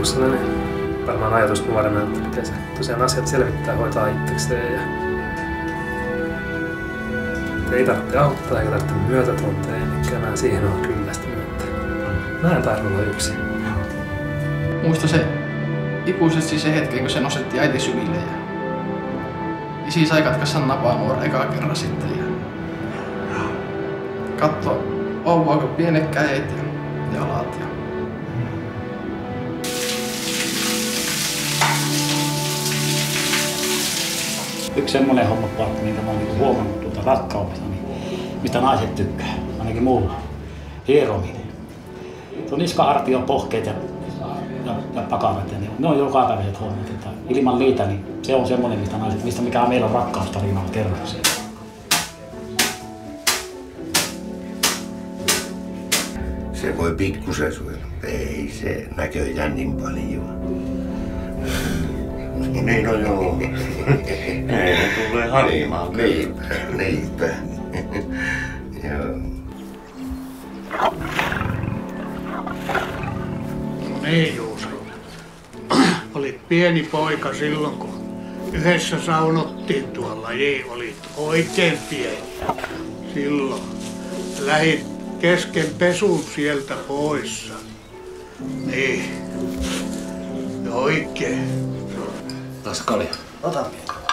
ajatuksena, niin varmaan ajatus nuorena, että pitäisi tosiaan asiat selvittää, hoitaa itsekseen ja ei tarvitse auttaa eikä tarvitse myötätuntea, eikä mä siihen on kyllästynyt, että mä en tarvitse olla yksin. Muista se ikuisesti se hetki, kun se nostettiin äiti syville ja isi sai katkaista napaa nuora ekaa kerran sitten ja katso vauvaa, kun pienet kädet ja jalat. Yksi semmoinen homma, minkä mä oon huomannut tuolta rakkaudesta, niin mitä naiset tykkää, ainakin mulla, hierominen. Se on niskahartio, pohkeet ja pakarat, ja ne on jokapäiväiset hommat. Että ilman niitä, niin se on semmoinen, mikä meillä on rakkaustarinaa kerrokseen. Se voi pikkusen suojella, ei se näköjään niin paljon. Niin on joo. Ei ne tulee halimaan. Niinpä. Joo. No niin, Juuso. Olit pieni poika silloin, kun yhdessä saunottiin tuolla. Olit oikein pieni. Silloin lähit kesken pesun sieltä poissa. Niin. Oikein. Taas kalja. Ota vielä.